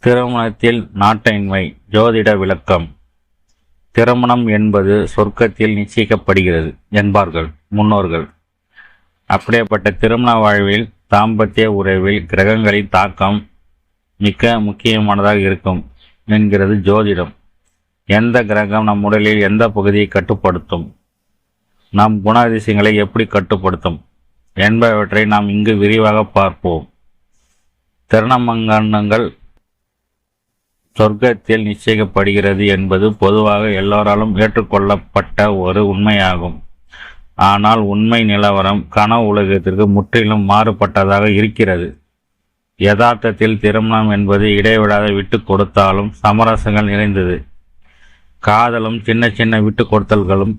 திருமணத்தில் நாட்டின்மை ஜோதிட விளக்கம். திருமணம் என்பது சொர்க்கத்தில் நிச்சயிக்கப்படுகிறது என்பார்கள் முன்னோர்கள். அப்படிப்பட்ட திருமண வாழ்வில் தாம்பத்திய உறவில் கிரகங்களின் தாக்கம் மிக முக்கியமானதாக இருக்கும் என்கிறது ஜோதிடம். எந்த கிரகம் நம் உடலில் எந்த பகுதியை கட்டுப்படுத்தும், நம் குணாதிசயங்களை எப்படி கட்டுப்படுத்தும் என்பவற்றை நாம் இங்கு விரிவாக பார்ப்போம். திருமணங்கள் சொர்க்கத்தில் நிச்சயிக்கப்படுகிறது என்பது பொதுவாக எல்லோராலும் ஏற்றுக்கொள்ளப்பட்ட ஒரு உண்மையாகும். ஆனால் உண்மை நிலவரம் கனவு உலகத்திற்கு முற்றிலும் மாறுபட்டதாக இருக்கிறது. யதார்த்தத்தில் திருமணம் என்பது இடைவிடாத விட்டு கொடுத்தாலும் சமரசங்கள் நிறைந்தது. காதலும் சின்ன சின்ன விட்டு கொடுத்தல்களும்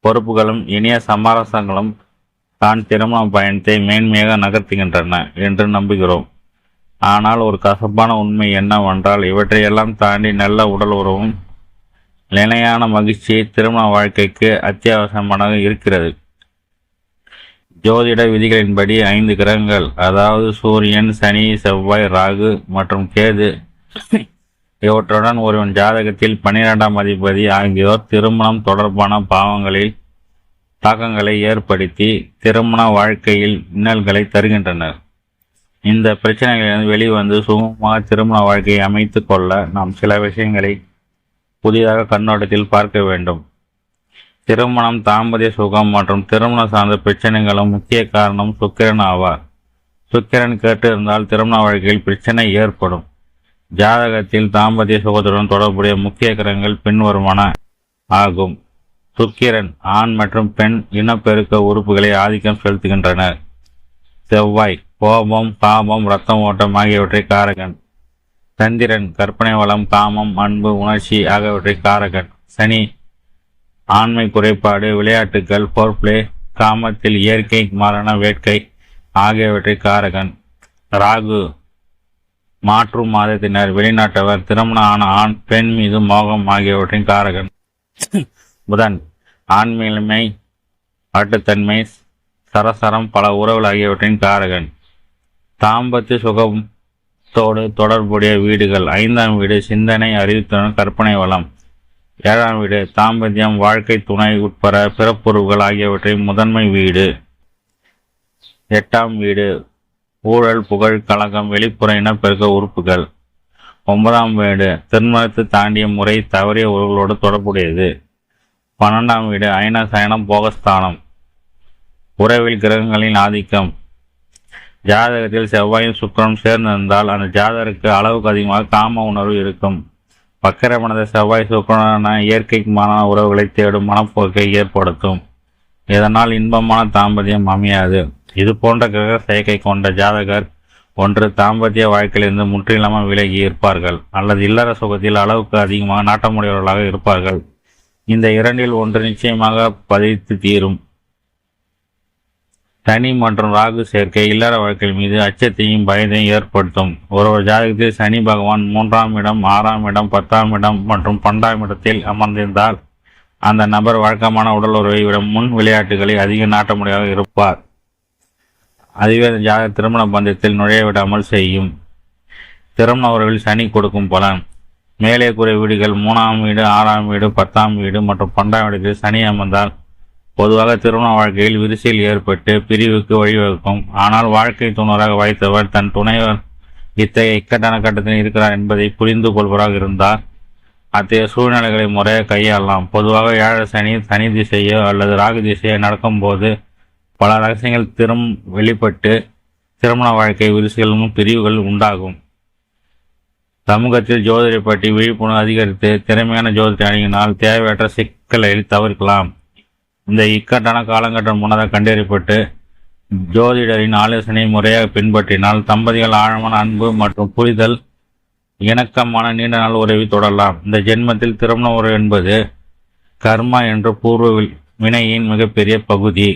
பொறுப்புகளும் இனிய சமரசங்களும் தான் திருமண பயணத்தை மேன்மையாக நகர்த்துகின்றன என்று நம்புகிறோம். ஆனால் ஒரு கசப்பான உண்மை என்னவென்றால் இவற்றையெல்லாம் தாண்டி நல்ல உடல் உறவும் நிலையான மகிழ்ச்சி திருமண வாழ்க்கைக்கு அத்தியாவசியமானதாக இருக்கிறது. ஜோதிட விதிகளின்படி 5 கிரகங்கள், அதாவது சூரியன், சனி, செவ்வாய், ராகு மற்றும் கேது, இவற்றுடன் ஒருவன் ஜாதகத்தில் 12ஆம் அதிபதி ஆகியோர் திருமணம் தொடர்பான தாக்கங்களை ஏற்படுத்தி திருமண வாழ்க்கையில் இன்னல்களை தருகின்றனர். இந்த பிரச்சனைகளிலிருந்து வெளிவந்து சுகமாக திருமண வாழ்க்கையை அமைத்து கொள்ள நாம் சில விஷயங்களை புதிதாக கண்ணோட்டத்தில் பார்க்க வேண்டும். திருமணம், தாம்பத்திய சுகம் மற்றும் திருமணம் சார்ந்த பிரச்சனைகளும் முக்கிய காரணம் சுக்கிரன் ஆவார். சுக்கிரன் கேட்டு இருந்தால் திருமண வாழ்க்கையில் பிரச்சனை ஏற்படும். ஜாதகத்தில் தாம்பத்திய சுகத்துடன் தொடர்புடைய முக்கிய கிரகங்கள் பின்வருவன ஆகும். சுக்கிரன் ஆண் மற்றும் பெண் இனப்பெருக்க உறுப்புகளை ஆதிக்கம் செலுத்துகின்றனர். செவ்வாய் கோபம், காமம், இரத்தம் ஓட்டம் ஆகியவற்றை காரகன். சந்திரன் கற்பனை வளம், காமம், அன்பு, உணர்ச்சி ஆகியவற்றை காரகன். சனி ஆண்மை குறைபாடு, விளையாட்டுகள், போர்ப்ளே, காமத்தில் இயற்கை மரண வேட்கை ஆகியவற்றை காரகன். ராகு மாற்றும் மாதத்தினர், வெளிநாட்டவர், திருமண ஆண் பெண் மீது மோகம் ஆகியவற்றின் காரகன். புதன் ஆண்மையின்மை, ஆட்டுத்தன்மை, சரசரம், பல உறவுகள் ஆகியவற்றின் காரகன். தாம்பத்திய சுகத்தோடு தொடர்புடைய வீடுகள்: 5ஆம் வீடு சிந்தனை, அறிவுத்திறன், கற்பனை வளம். 7ஆம் வீடு தாம்பத்தியம், வாழ்க்கை துணை உட்பட பிறப்புறுவுகள் ஆகியவற்றை முதன்மை வீடு. 8ஆம் வீடு ஊழல், புகழ், கலகம், வெளிப்புற இனப்பெருக்க உறுப்புகள். 9ஆம் வீடு திருமணத்தை தாண்டிய முறை தவறிய உறவுகளோடு தொடர்புடையது. 12ஆம் வீடு அயன சயனம், போகஸ்தானம். உறவில் கிரகங்களின் ஆதிக்கம்: ஜாதகத்தில் செவ்வாயும் சுக்கிரனும் சேர்ந்திருந்தால் அந்த ஜாதகருக்கு அளவுக்கு அதிகமாக காம உணர்வு இருக்கும். வக்கிரமனத செவ்வாய் சுக்கிரனான இயற்கைக்குமான உறவுகளை தேடும் மனப்போக்கை ஏற்படுத்தும். இதனால் இன்பமான தாம்பத்தியம் அமையாது. இது போன்ற கிரக செயற்கை கொண்ட ஜாதகர் ஒன்று தாம்பத்திய வாழ்க்கையிலிருந்து முற்றிலுமாக விலகி இருப்பார்கள், அல்லது இல்லற சுகத்தில் அளவுக்கு அதிகமாக நாட்டமுடையவர்களாக இருப்பார்கள். இந்த இரண்டில் ஒன்று நிச்சயமாக பதித்து தீரும். சனி மற்றும் ராகு சேர்க்கை இல்லற வாழ்க்கை மீது அச்சத்தையும் பயத்தையும் ஏற்படுத்தும். ஒருவர் ஜாதகத்தில் சனி பகவான் 3ஆம் இடம், 6ஆம் இடம், 10ஆம் இடம் மற்றும் 12ஆம் இடத்தில் அமர்ந்திருந்தால் அந்த நபர் வழக்கமான உடல் உறவை விட முன் விளையாட்டுகளை அதிக நாட்டமுடையாக இருப்பார். அதுவே அந்த ஜாதக திருமண பந்தத்தில் நுழைய விடாமல் செய்யும். திருமண உறவில் சனி கொடுக்கும் பலன்: மேலே கூறிய வீடுகள் 3ஆம் வீடு, 6ஆம் வீடு, 10ஆம் வீடு மற்றும் 12ஆம் இடத்தில் சனி அமர்ந்தால் பொதுவாக திருமண வாழ்க்கையில் விரிசல் ஏற்பட்டு பிரிவுக்கு வழிவகுக்கும். ஆனால் வாழ்க்கை துணராக வாய்த்தவர் தன் துணைவர் இத்தகைய இக்கட்டான கட்டத்தில் இருக்கிறார் என்பதை புரிந்து கொள்வராக இருந்தால் அத்தகைய சூழ்நிலைகளை முறையாக கையாளலாம். பொதுவாக ஏழரை சனி திசையோ அல்லது ராகு திசையோ நடக்கும்போது பல ரகசியங்கள் வெளிப்பட்டு திருமண வாழ்க்கை விரிசல்களும் பிரிவுகள் உண்டாகும். சமூகத்தில் ஜோதிடரை பற்றி விழிப்புணர்வு அதிகரித்து திறமையான ஜோதிடரை அணுகினால் தேவையற்ற சிக்கலை தவிர்க்கலாம். இந்த இக்கட்டான காலகட்டம் முன்னதாக கண்டறியப்பட்டு ஜோதிடரின் ஆலோசனை முறையாக பின்பற்றினால் தம்பதிகள் ஆழமான அன்பு மற்றும் புரிதல், இணக்கமான நீண்ட நாள் உறவை தொடரலாம். இந்த ஜென்மத்தில் திருமண உறவு என்பது கர்மா என்ற பூர்வ வினையின் மிகப்பெரிய பகுதி.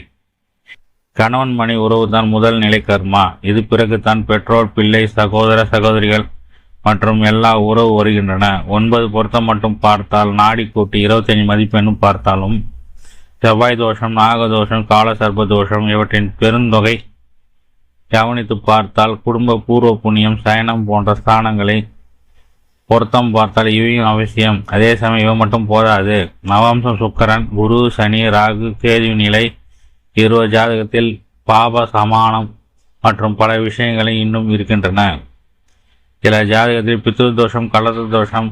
கணவன் மணி உறவுதான் முதல் நிலை கர்மா. இது பிறகு தான் பெற்றோர், பிள்ளை, சகோதர சகோதரிகள் மற்றும் எல்லா உறவு வருகின்றன. 9 பொருத்தம் மட்டும் பார்த்தால் நாடி கூட்டி 25 மதிப்பெண்ணும் பார்த்தாலும் செவ்வாய் தோஷம், நாகதோஷம், கால சர்ப்ப தோஷம் இவற்றின் பெருந்தொகை கவனித்து பார்த்தால் குடும்ப பூர்வ புண்ணியம் சயனம் போன்ற ஸ்தானங்களை பொருத்தம் பார்த்தால் இவையும் அவசியம். அதே சமயம் இவை மட்டும் போதாது. நவாம்சம் சுக்கரன், குரு, சனி, ராகு, கேது நிலை இருவ ஜாதகத்தில் பாப சமானம் மற்றும் பல விஷயங்கள் இன்னும் இருக்கின்றன. சில ஜாதகத்தில் பித்ரு தோஷம், கலத தோஷம்,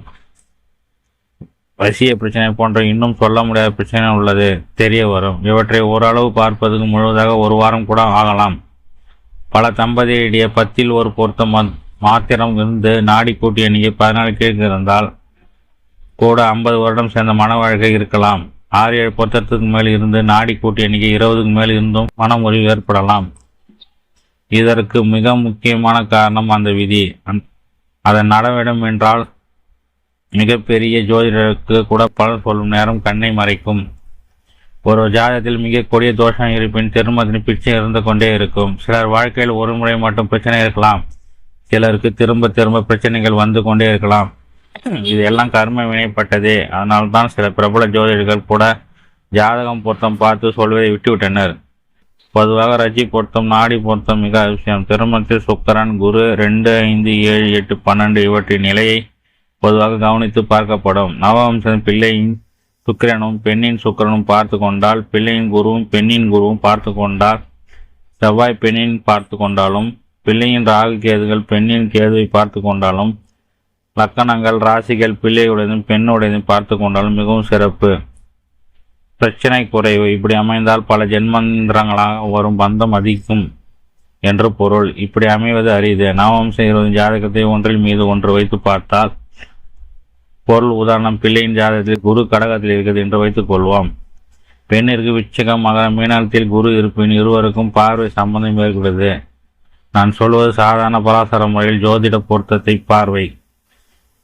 வசிய பிரச்சனை போன்ற இன்னும் சொல்ல முடியாத பிரச்சனை உள்ளது தெரிய வரும். இவற்றை ஓரளவு பார்ப்பதற்கு முழுவதாக ஒரு வாரம் கூட ஆகலாம். பல தம்பதியிடையே 10 ஒரு பொருத்தம் மாத்திரம் இருந்து நாடி கூட்டி எண்ணிக்கை 14 கீழ் இருந்தால் கூட 50 வருடம் சேர்ந்த மன வாழ்க்கை இருக்கலாம். 6-7 பொருத்தத்துக்கு மேல் இருந்து நாடி கூட்டி எண்ணிக்கை 20க்கு மேல் இருந்தும் மனமுறிவு ஏற்படலாம். இதற்கு மிக முக்கியமான காரணம் அந்த விதி. அதன் நடவிடம் என்றால் மிகப்பெரிய ஜோதிடருக்கு கூட பலன் சொல்லும் நேரம் கண்ணை மறைக்கும். ஒரு ஜாதகத்தில் மிக கொடிய தோஷம் இருப்பின் திருமணத்தின் பிச்சை இருந்து கொண்டே இருக்கும். சிலர் வாழ்க்கையில் ஒரு முறை மட்டும் பிரச்சனை இருக்கலாம். சிலருக்கு திரும்ப திரும்ப பிரச்சனைகள் வந்து கொண்டே இருக்கலாம். இது எல்லாம் கர்ம வினைப்பட்டதே. அதனால்தான் சில பிரபல ஜோதிடர்கள் கூட ஜாதகம் பொருத்தம் பார்த்து சொல்வதை விட்டுவிட்டனர். பொதுவாக ரஜி பொருத்தம், நாடி பொருத்தம் மிக அவசியம். திருமணத்தில் சுக்கரன், குரு 2, 5, 7, 8, 12 இவற்றின் நிலையை பொதுவாக கவனித்து பார்க்கப்படும். நவவம்சம் பிள்ளையின் சுக்கிரனும் பெண்ணின் சுக்கிரனும் பார்த்து கொண்டால், பிள்ளையின் குருவும் பெண்ணின் குருவும் பார்த்து கொண்டால், செவ்வாய் பெண்ணின் பார்த்து கொண்டாலும், பிள்ளையின் ராகு கேதுகள் பெண்ணின் கேதுவை பார்த்து கொண்டாலும், லக்கணங்கள் ராசிகள் பிள்ளையுடையதும் பெண்ணுடையதும் பார்த்து கொண்டாலும் மிகவும் சிறப்பு. பிரச்சனை குறைவு. இப்படி அமைந்தால் பல ஜென்மந்திரங்களாக வரும் பந்தம் அதிகம் என்று பொருள். இப்படி அமைவது அரிது. நவவம்சம் 20 ஜாதகத்தை ஒன்றில் மீது ஒன்று வைத்து பார்த்தால் பொருள். உதாரணம், பிள்ளையின் ஜாதகத்தில் குரு கடகத்தில் இருக்கிறது என்று வைத்துக் கொள்வோம். பெண்ணிற்கு விச்சகம், மகர, மீனத்தில் குரு இருப்பின் இருவருக்கும் பார்வை சம்பந்தம் ஏற்படுகிறது. நான் சொல்வது சாதாரண பராசர முறையில் ஜோதிட பொருத்தத்தை பார்வை.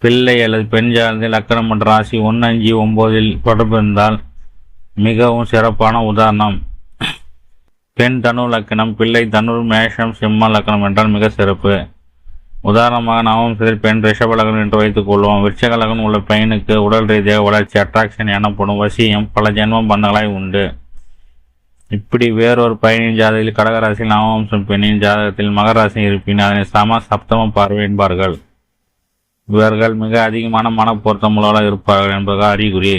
பிள்ளை அல்லது பெண் ஜாதகத்தில் லக்கணம் மற்றும் ராசி 1, 5, 9 தொடர்பு இருந்தால் மிகவும் சிறப்பான உதாரணம். பெண் தனு லக்கணம், பிள்ளை தனு, மேஷம், சிம்ம லக்கணம் என்றால் மிக சிறப்பு. உதாரணமாக நவம்சத்தில் பெண் ரிஷப லக்னம் என்று வைத்துக் கொள்வோம். விருச்சிக லக்னம் உள்ள பெண்ணுக்கு உடல் ரீதியாக வளர்ச்சி, அட்ராக்ஷன் எனப்படும் வசியம் பல ஜென்மம் பந்தங்களாய் உண்டு. இப்படி வேறொரு பயனின் ஜாதகத்தில் கடகராசியில் நவம்சம் பெண்ணின் ஜாதகத்தில் மகராசி இருப்பின் அதனை சம சப்தம பார்வை என்பார்கள். இவர்கள் மிக அதிகமான மன பொருத்தமுள்ளவர்களாக இருப்பார்கள் என்பதாக அறிகுறி.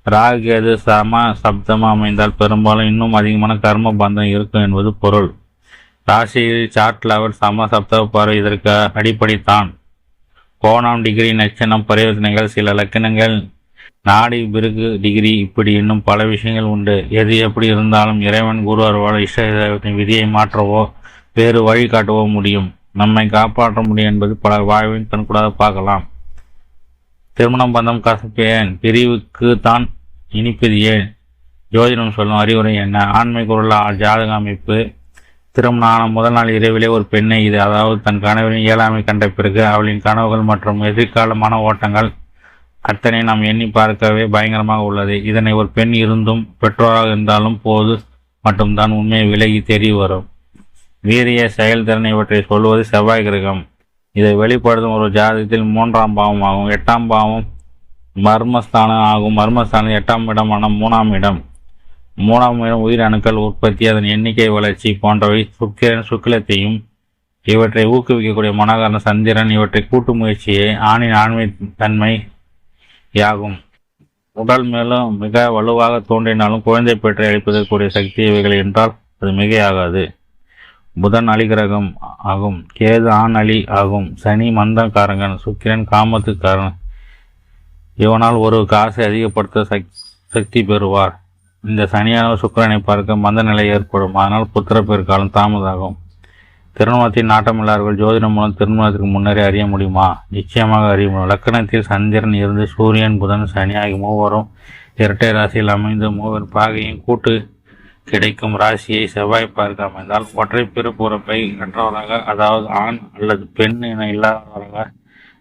ராகு கேது சம சப்தமாக அமைந்தால் பெரும்பாலும் இன்னும் அதிகமான கர்ம பந்தம் இருக்கும் என்பது பொருள். ராசியில் சார்ட் லெவல் சம சப்தம பார்வை இதற்கு அடிப்படைத்தான். கோணம், டிகிரி, நட்சத்திரம், பரிவர்த்தனைகள், சில லக்கணங்கள், நாடி, பிறகு டிகிரி, இப்படி இன்னும் பல விஷயங்கள் உண்டு. எது எப்படி இருந்தாலும் இறைவன் குரு அருளால் இஷ்ட விதியை மாற்றவோ வேறு வழிகாட்டவோ முடியும். நம்மை காப்பாற்ற முடியும் என்பது பல வாழ்வின் கண்கூடாக பார்க்கலாம். திருமணம் பந்தம் கசப்பு ஏன்? பிரிவுக்கு தான் இனிப்பது ஏன்? ஜோதிடம் சொல்லும் அறிவுரை என்ன? ஆண்மை குரல் ஜாதக அமைப்பு. திருமணம் ஆன முதல் நாள் இரவிலே ஒரு பெண்ணை இது அதாவது தன் கணவரின் இயலாமை கண்ட பிறகு அவளின் கனவுகள் மற்றும் எதிர்கால மன ஓட்டங்கள் அத்தனை நாம் எண்ணி பார்க்கவே பயங்கரமாக உள்ளது. இதனை ஒரு பெண் இருந்தும் பெற்றோராக இருந்தாலும் போது மட்டும்தான் உண்மையை விலகி தெரிய வரும். வீரிய செயல்திறன் இவற்றை சொல்வது செவ்வாய் கிரகம். இதை வெளிப்படுத்தும் ஒரு ஜாதகத்தில் 3ஆம் பாவம் ஆகும். 8ஆம் பாவம் மர்மஸ்தானம் ஆகும். மர்மஸ்தானம் 8ஆம் இடமான 3ஆம் இடம். 3ஆம் இடம் உயிர் அணுக்கள் உற்பத்தி, அதன் எண்ணிக்கை, வளர்ச்சி போன்றவை. சுக்கிரன் சுக்கிலத்தையும் இவற்றை ஊக்குவிக்கக்கூடிய மனோகரன் சந்திரன். இவற்றை கூட்டு முயற்சியை ஆணின் ஆண்மை தன்மை யாகும். உடல் மேலும் மிக வலுவாக தோன்றினாலும் குழந்தை பெற்றை அளிப்பதற்குரிய சக்தி இவைகள் என்றால் அது மிகையாகாது. புதன் அலிகிரகம் ஆகும். கேது ஆண் அலி ஆகும். சனி மந்தக்காரங்கன். சுக்கிரன் காமத்துக்காரன். இவனால் ஒரு காசை அதிகப்படுத்த சக்தி பெறுவார். இந்த சனியானவர் சுக்கிரனை பார்க்க மந்த நிலை ஏற்படும். அதனால் புத்திர பெருக்காலம் தாமதாகும். திருமணத்தின் நாட்டமில்லாதவர்கள் ஜோதிடம் மூலம் திருமணத்திற்கு முன்னரே அறிய முடியுமா? நிச்சயமாக அறிய முடியும். லக்கணத்தில் சந்திரன் இருந்து சூரியன், புதன், சனி ஆகிய மூவரும் இரட்டை ராசியில் அமைந்து மூவர் பாகையும் கூட்டு கிடைக்கும் ராசியை செவ்வாய் பார்க்க அமைந்தால் ஒற்றை பிறப்புறப்பை கற்றவராக, அதாவது ஆண் அல்லது பெண் என இல்லாதவராக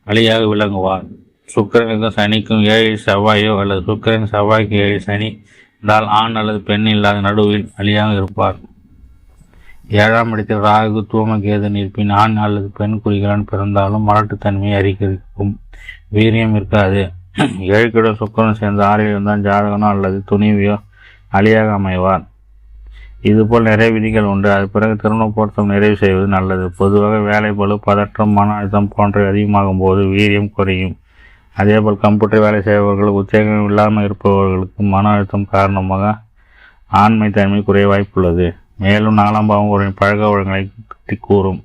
அழியாக விளங்குவார். சுக்கிரனுக்கும் சனிக்கும் 7 செவ்வாயோ அல்லது சுக்கிரன் செவ்வாய்க்கு 7 சனி இருந்தால் ஆண் அல்லது பெண் இல்லாத நடுவில் அழியாக இருப்பார். 7ஆம் இடத்தில் ராகு, தூமகேது இருப்பின் ஆண் அல்லது பெண் குறிகளுடன் பிறந்தாலும் மலட்டுத்தன்மையை அறிவிக்கும். வீரியம் இருக்காது. 7 சுக்கிரன் சேர்ந்த 6 இருந்தால் ஜாதகனோ அல்லது துணிவியோ அழியாக அமைவார். இதுபோல் நிறைய விதிகள் உண்டு. அது பிறகு திருமண பொருத்தம் நிறைவு செய்வது நல்லது. பொதுவாக வேலை பளு, பதற்றம், மன அழுத்தம் போன்றவை அதிகமாகும் போது வீரியம் குறையும். அதேபோல் கம்ப்யூட்டர் வேலை செய்பவர்கள், உத்வேகம் இல்லாமல் இருப்பவர்களுக்கு மன அழுத்தம் காரணமாக ஆண்மை தன்மை குறைய வாய்ப்புள்ளது. மேலும் 4ஆம் பாவம் ஒரு பழக்க வழக்கங்களை பற்றி கூறும்.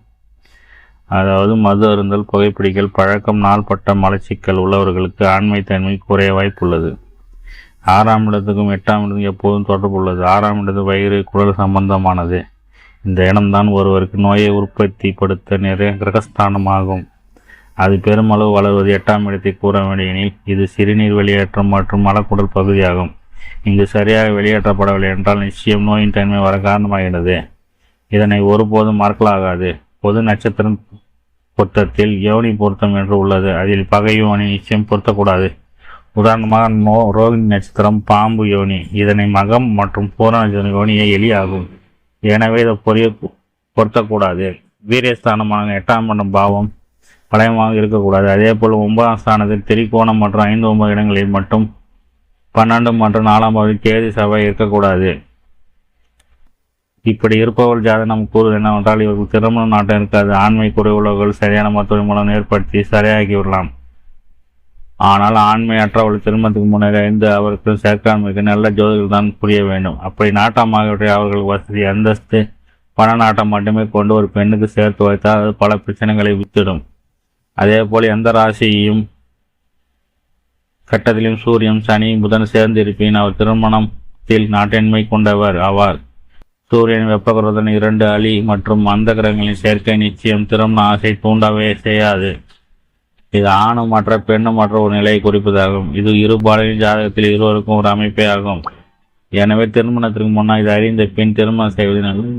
அதாவது மது அருந்தல், புகைப்பிடிக்கல் பழக்கம், நாள்பட்ட மலச்சிக்கல் உள்ளவர்களுக்கு ஆண்மை தன்மை குறைய வாய்ப்புள்ளது. 6ஆம் இடத்துக்கும் 8ஆம் இடத்துக்கும் எப்போதும் தொடர்பு உள்ளது. 6ஆம் இடத்து வயிறு, குடல் சம்பந்தமானது. இந்த இடம்தான் ஒருவருக்கு நோயை உற்பத்திப்படுத்த நிறைய கிரகஸ்தானமாகும். அது பெருமளவு வளர்வது 8ஆம் இடத்தை கூற வேண்டியெனில் இது சிறுநீர் வெளியேற்றம் மற்றும் மலக்குடல் பகுதியாகும். இங்கு சரியாக வெளியேற்றப்படவில்லை என்றால் நிச்சயம் நோயின் தன்மை வர காரணமாகிறது. இதனை ஒருபோதும் மறக்கலாகாது. பொது நட்சத்திரம் பொருத்தத்தில் யோனி பொருத்தம் என்று உள்ளது. அதில் பகை யோனி நிச்சயம் பொருத்தக்கூடாது. உதாரணமாக ரோகிணி நட்சத்திரம் பாம்பு யோனி. இதனை மகம் மற்றும் பூர நட்சத்திரம் யோனியை எலியாகும். எனவே இதை பொருத்தக்கூடாது. வீரியஸ்தானமான 8ஆம் இடம் பாவம் பலயமாக இருக்கக்கூடாது. அதே போல் 9ஆம் ஸ்தானத்தில் திரிகோணம் மற்றும் 5, 9 இடங்களில் மட்டும் 12 மற்றும் 4ஆம் பாவத்தில் கேது செவ்வாய் இருக்கக்கூடாது. இப்படி இருப்பவர்கள் ஜாதகம் கூறுவது என்னவென்றால் இவர்கள் திருமண நாட்டம் இருக்காது. ஆண்மை குறைவுள்ளவர்கள் சரியான மருத்துவ மூலம் ஏற்படுத்தி சரியாகிவிடலாம். ஆனால் ஆண்மை அற்றவர்கள் திருமணத்துக்கு முன்னரே அறிந்து அவருக்கு சேர்க்காண்மைக்கு நல்ல ஜோதிகள் தான் புரிய வேண்டும். அப்படி நாட்டம் ஆகியவற்றை அவர்கள் வசதி, அந்தஸ்து, பண நாட்டம் மட்டுமே கொண்டு ஒரு பெண்ணுக்கு சேர்த்து வைத்தால் அது பல பிரச்சனைகளை வித்திடும். அதே போல் எந்த ராசியையும் கட்டத்திலும் சூரியன், சனி, புதன் சேர்ந்து இருப்பின் அவர் திருமணத்தில் நாட்டின்மை கொண்டவர் ஆவார். சூரியன், வெப்பகிரகன், 2 அலி மற்றும் அந்த கிரகங்களின் சேர்க்கை நிச்சயம் திருமண ஆசை தூண்டவே செய்யாது. இது ஆணும் மற்ற பெண்ணும் மற்ற ஒரு நிலையை குறிப்பதாகும். இது இருபாலின் ஜாதகத்தில் இருவருக்கும் ஒரு அமைப்பே ஆகும். எனவே திருமணத்திற்கு முன்னால் இதை அறிந்த பின் திருமணம் செய்வது நல்லது.